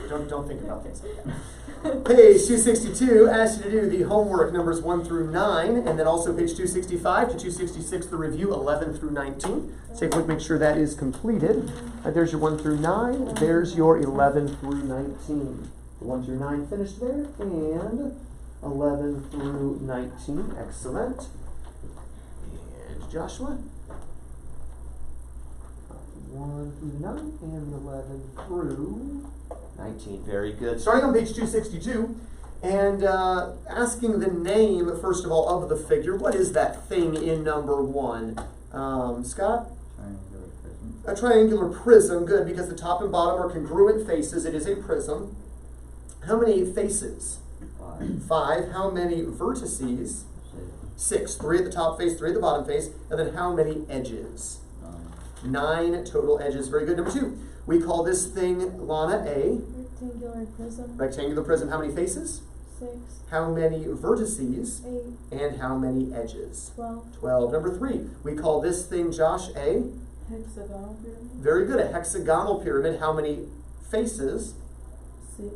Don't think about things like that. Page 262 asks you to do the homework numbers 1 through 9, and then also page 265 to 266, the review 11 through 19. Take a look, make sure that is completed. There's your 1 through 9. There's your 11 through 19. 1 through 9 finished there, and 11 through 19. Excellent. And Joshua? 1 through 9 and 11 through 19. Very good. Starting on page 262 and asking the name, first of all, of the figure. What is that thing in number 1? Scott? Triangular prism. A triangular prism. Good, because the top and bottom are congruent faces. It is a prism. How many faces? 5. 5. How many vertices? 6. 3 at the top face, 3 at the bottom face. And then how many edges? 9 total edges. Very good. Number 2. We call this thing, Lana, a rectangular prism. Rectangular prism. How many faces? 6. How many vertices? 8. And how many edges? 12. 12. Number 3. We call this thing, Josh, a Hexagonal pyramid. very good. A hexagonal pyramid. How many faces? 6. Is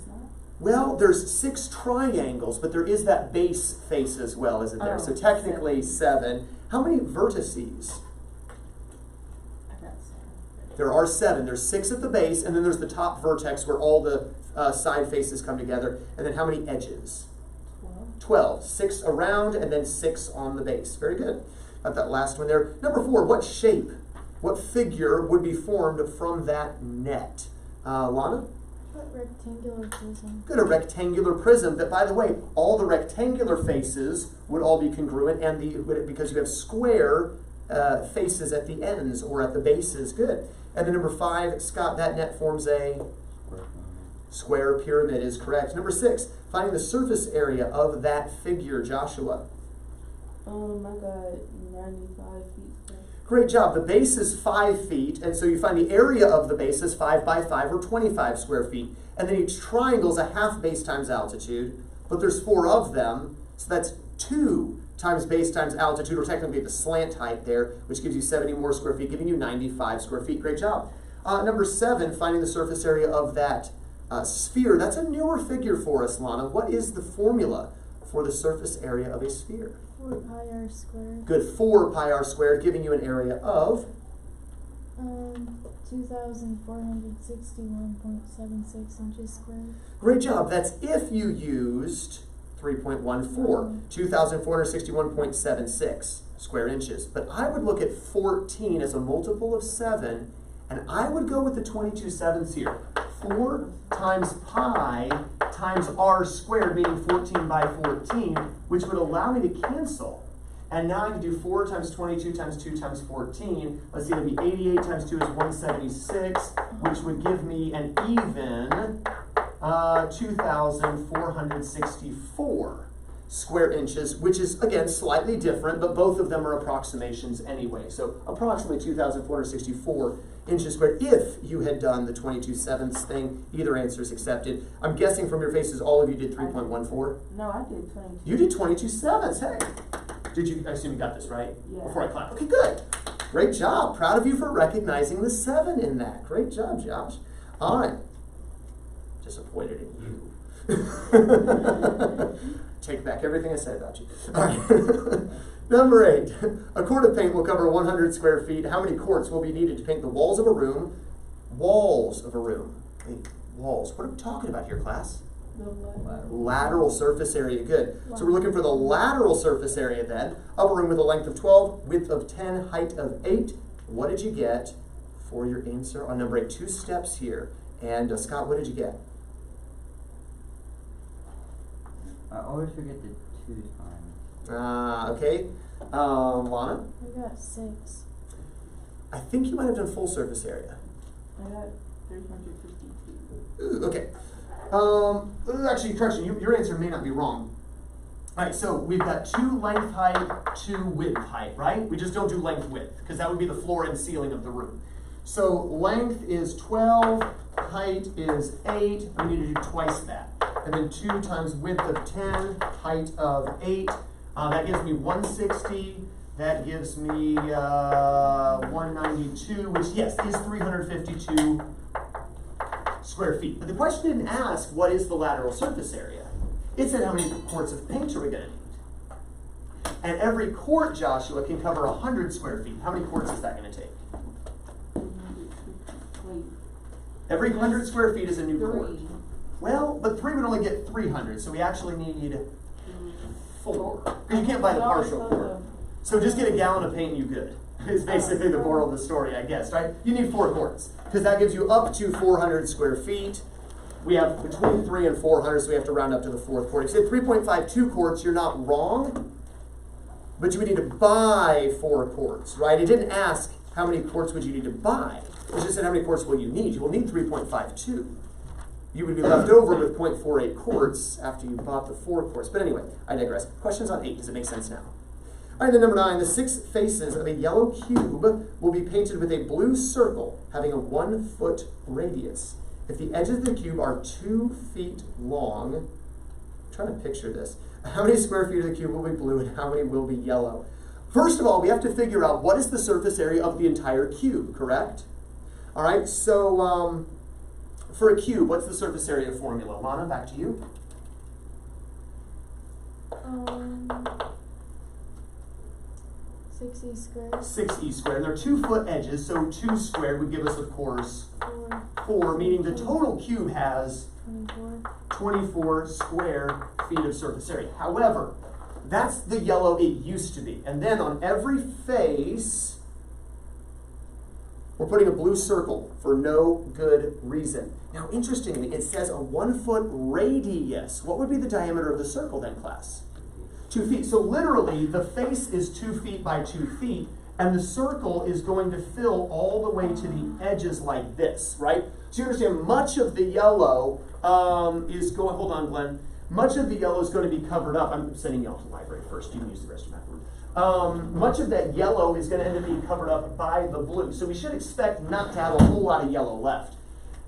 that? Well, there's 6 triangles, but there is that base face as well, isn't there? Oh, So technically 7. How many vertices? There are 7. There's 6 at the base, and then there's the top vertex where all the side faces come together. And then how many edges? 12. 6 around, and then 6 on the base. Very good. Got that last one there. Number 4, what shape, what figure would be formed from that net? Lana? What rectangular prism? Good, a rectangular prism. But by the way, all the rectangular faces would all be congruent, and because you have square faces at the ends or at the bases. Good. And then number 5, Scott, that net forms a square pyramid is correct. Number 6, finding the surface area of that figure, Joshua. I got 95 feet. Great job. The base is 5 feet, and so you find the area of the base is 5 by 5 or 25 square feet. And then each triangle is a half base times altitude, but there's 4 of them, so that's 2 times base times altitude, or technically the slant height there, which gives you 70 more square feet, giving you 95 square feet. Great job. Number 7, finding the surface area of that sphere. That's a newer figure for us, Lana. What is the formula for the surface area of a sphere? 4 pi r squared. Good, 4 pi r squared, giving you an area of? 2,461.76 inches squared. Great job. That's if you used 3.14, 2,461.76 square inches. But I would look at 14 as a multiple of 7, and I would go with the 22 sevenths here. 4 times pi times r squared, meaning 14 by 14, which would allow me to cancel. And now I can do 4 times 22 times 2 times 14. Let's see, that'd be 88 times 2 is 176, which would give me an even 2,464 square inches, which is, again, slightly different, but both of them are approximations anyway. So approximately 2,464 inches squared. If you had done the 22 sevenths thing, either answer is accepted. I'm guessing from your faces, all of you did 3.14? No, I did 22. You did 22 sevenths, hey. Did you, I assume you got this right? Yeah. Before I clap. Okay, good. Great job. Proud of you for recognizing the 7 in that. Great job, Josh. All right. Disappointed in you. Take back everything I said about you. All right. Number 8. A quart of paint will cover 100 square feet. How many quarts will be needed to paint the walls of a room? Walls of a room. Hey, walls. What are we talking about here, class? Lateral surface area. Good. So we're looking for the lateral surface area then. Upper room with a length of 12, width of 10, height of 8. What did you get for your answer on number 8? 2 steps here. And Scott, what did you get? I always forget the 2 times. Okay. Lana? I got 6. I think you might have done full surface area. I got 352. Ooh, okay. Actually, correction, your answer may not be wrong. All right, so we've got 2 length height, 2 width height, right? We just don't do length width, because that would be the floor and ceiling of the room. So length is 12, height is 8. We need to do twice that. And then 2 times width of 10, height of 8. That gives me 160. That gives me 192, which, yes, is 352 square feet. But the question didn't ask what is the lateral surface area. It said how many quarts of paint are we going to need. And every quart, Joshua, can cover 100 square feet. How many quarts is that going to take? Wait. Every 100 square feet is a new quart. 3. Well, but 3 would only get 300, so we actually need 4. Because you can't buy the partial quart. So just get a gallon of paint and you're good. It's basically the moral of the story, I guess, right? You need 4 quarts, because that gives you up to 400 square feet. We have between 3 and 400, so we have to round up to the 4th quart. If you said 3.52 quarts, you're not wrong, but you would need to buy 4 quarts, right? It didn't ask how many quarts would you need to buy. It just said how many quarts will you need. You will need 3.52. You would be left over with 0.48 quarts after you bought the 4 quarts. But anyway, I digress. Questions on 8. Does it make sense now? All right, then number 9. The 6 faces of a yellow cube will be painted with a blue circle having a 1 foot radius. If the edges of the cube are 2 feet long, I'm trying to picture this. How many square feet of the cube will be blue and how many will be yellow? First of all, we have to figure out what is the surface area of the entire cube, correct? All right, so for a cube, what's the surface area formula? Lana, back to you. 6e squared. 6e squared. There are 2 foot edges, so 2 squared would give us, of course, 4, meaning the total cube has 24 square feet of surface area. However, that's the yellow it used to be. And then on every face, we're putting a blue circle for no good reason. Now, interestingly, it says a 1 foot radius. What would be the diameter of the circle then, class? 2 feet. So literally, the face is 2 feet by 2 feet, and the circle is going to fill all the way to the edges like this, right? So you understand, much of the yellow is going, hold on, Glenn. Much of the yellow is going to be covered up. I'm sending y'all to the library first. You can use the restroom afterward. Much of that yellow is going to end up being covered up by the blue. So we should expect not to have a whole lot of yellow left.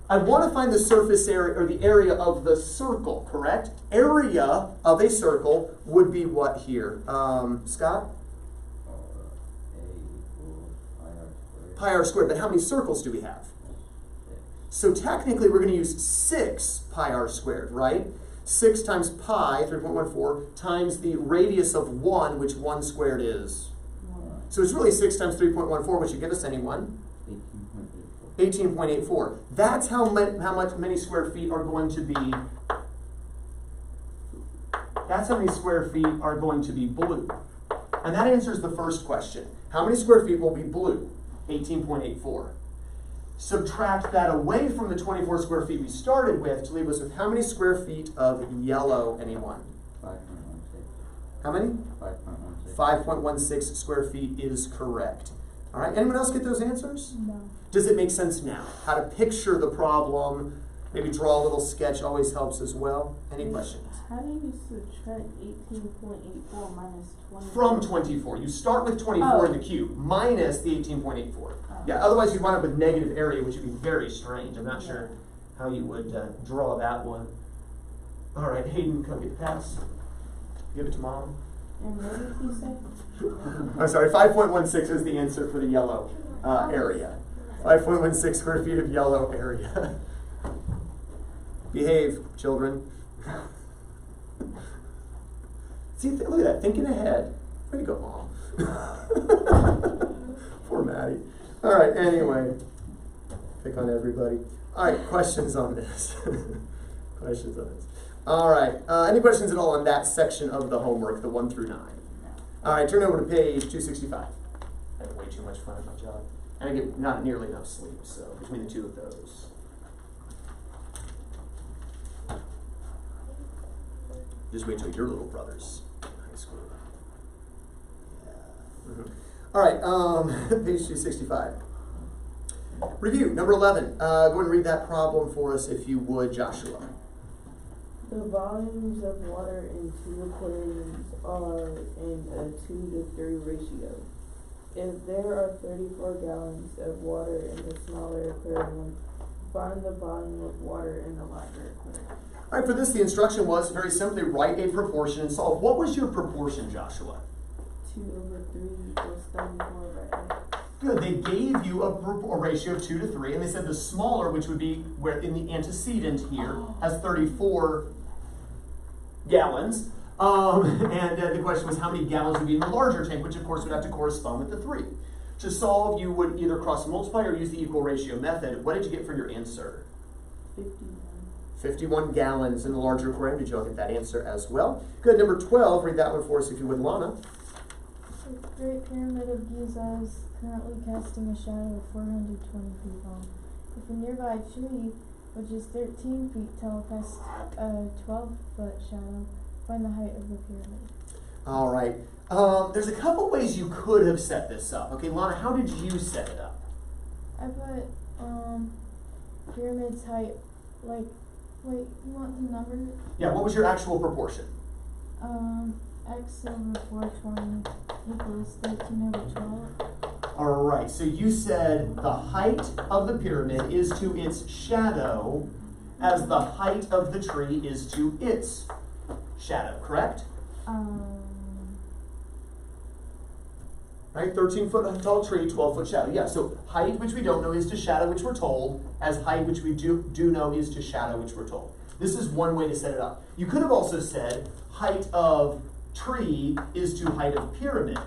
I want to find the surface area, or the area of the circle, correct? Area of a circle would be what here? Scott? Pi r squared. But how many circles do we have? So technically we're going to use 6 pi r squared, right? 6 times pi, 3.14, times the radius of 1, which 1 squared is. So it's really 6 times 3.14, which should give us anyone? 18.84. That's how many square feet are going to be. That's how many square feet are going to be blue. And that answers the first question. How many square feet will be blue? 18.84. Subtract that away from the 24 square feet we started with to leave us with how many square feet of yellow, anyone? 5.16. How many? 5.16. 5.16 square feet is correct. All right, anyone else get those answers? No. Does it make sense now? How to picture the problem, maybe draw a little sketch always helps as well. Any questions? How do you subtract 18.84 minus 24? From 24. You start with 24 in the cube, minus the 18.84. Yeah, otherwise you'd wind up with negative area, which would be very strange. I'm not sure how you would draw that one. All right, Hayden, come get the pass. Give it to Mom. And what did he say? I'm sorry, 5.16 is the answer for the yellow area. 5.16 square feet of yellow area. Behave, children. See, look at that, thinking ahead. Way to go, Mom. Poor Maddie. All right, anyway. Pick on everybody. All right, questions on this? Questions on this. All right, any questions at all on that section of the homework, the 1 through 9? All right, turn over to page 265. I have way too much fun at my job. And I get not nearly enough sleep, so between the two of those. Just wait till your little brother's in high school. Yeah. All right, page 265. Review, number 11. Go ahead and read that problem for us if you would, Joshua. The volumes of water in 2 aquariums are in a 2:3 ratio. If there are 34 gallons of water in the smaller aquarium, find the volume of water in the larger aquarium. All right, for this, the instruction was very simply write a proportion and solve. What was your proportion, Joshua? 2/3 equals 34/8. Good. They gave you a ratio of 2 to 3, and they said the smaller, which would be where in the antecedent here, has 34 gallons. And the question was how many gallons would be in the larger tank, which of course would have to correspond with the 3. To solve, you would either cross multiply or use the equal ratio method. What did you get for your answer? 51. 51 gallons in the larger aquarium. Did you all get that answer as well? Good. Number 12, read that one for us if you would, Lana. The Great Pyramid of Giza is currently casting a shadow of 420 feet long. If a nearby tree, which is 13 feet tall, casts a 12-foot shadow, find the height of the pyramid. All right. There's a couple ways you could have set this up. Okay, Lana, how did you set it up? I put pyramid's height, like, wait, you want the number? Yeah, what was your actual proportion? X over 420 equals 13 over 12. All right, so you said the height of the pyramid is to its shadow as the height of the tree is to its shadow, correct? Right, 13-foot tall tree, 12-foot shadow. Yeah, so height, which we don't know, is to shadow, which we're told, as height, which we do know, is to shadow, which we're told. This is one way to set it up. You could have also said height of tree is to height of pyramid,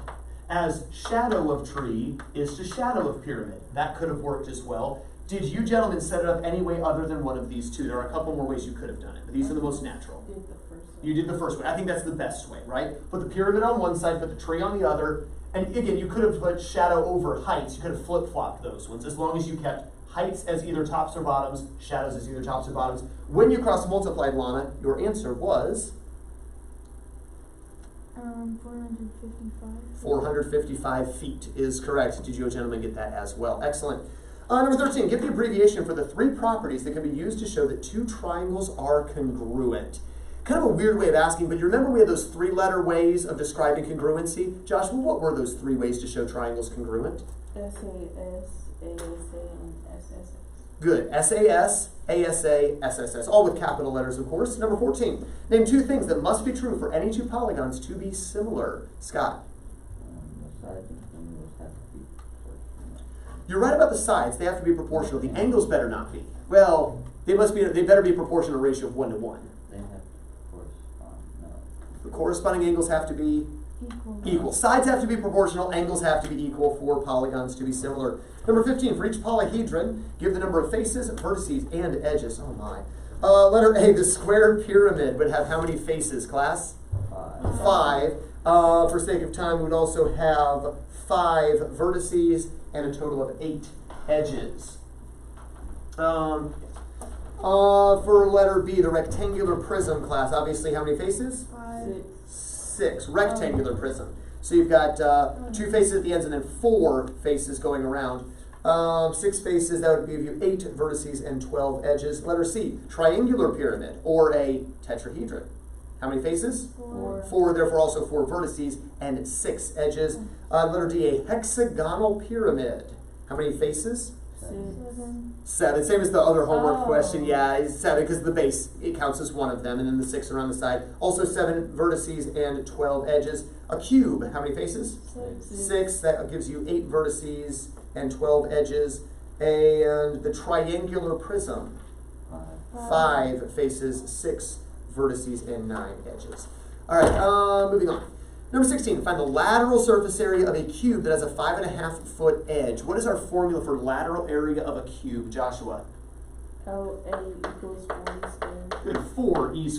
as shadow of tree is to shadow of pyramid. That could have worked as well. Did you gentlemen set it up any way other than one of these two? There are a couple more ways you could have done it, but these are the most natural. Did the first one. You did the first way. I think that's the best way, right? Put the pyramid on one side, put the tree on the other, and again, you could have put shadow over heights. You could have flip-flopped those ones, as long as you kept heights as either tops or bottoms, shadows as either tops or bottoms. When you cross-multiplied, Lana, your answer was? 455. 455 feet is correct. Did you gentlemen get that as well? Excellent. Number 13, give the abbreviation for the 3 properties that can be used to show that 2 triangles are congruent. Kind of a weird way of asking, but you remember we had those 3-letter ways of describing congruency? Josh, what were those 3 ways to show triangles congruent? SAS, ASA, and SSS. Good. SAS, ASA, SSS, all with capital letters, of course. Number 14, name 2 things that must be true for any 2 polygons to be similar. Scott. The sides of the angles have to be proportional. You're right about the sides. They have to be proportional. The angles better not be. Well, they better be a proportional ratio of 1 to 1. They have to correspond, no. The corresponding angles have to be equal. Sides have to be proportional. Angles have to be equal for polygons to be similar. Number 15, for each polyhedron, give the number of faces, vertices, and edges. Oh my. Letter A, the square pyramid would have how many faces, class? 5. For sake of time, we would also have 5 vertices and a total of 8 edges. For letter B, the rectangular prism, class, obviously how many faces? 5. 6. Rectangular prism. So you've got 2 faces at the ends and then 4 faces going around. 6 faces, that would give you 8 vertices and 12 edges. Letter C, triangular pyramid, or a tetrahedron. How many faces? 4. 4, therefore also 4 vertices and 6 edges. Letter D, a hexagonal pyramid. How many faces? 7. 7. Same as the other homework question. Yeah, it's 7 because the base, it counts as one of them, and then the 6 around the side. Also 7 vertices and 12 edges. A cube, how many faces? 6. That gives you 8 vertices and 12 edges. And the triangular prism, 5 faces, 6 vertices, and 9 edges. All right, moving on. Number 16, find the lateral surface area of a cube that has a 5.5-foot edge. What is our formula for lateral area of a cube, Joshua? LA equals 4E squared. Good, 4E squared.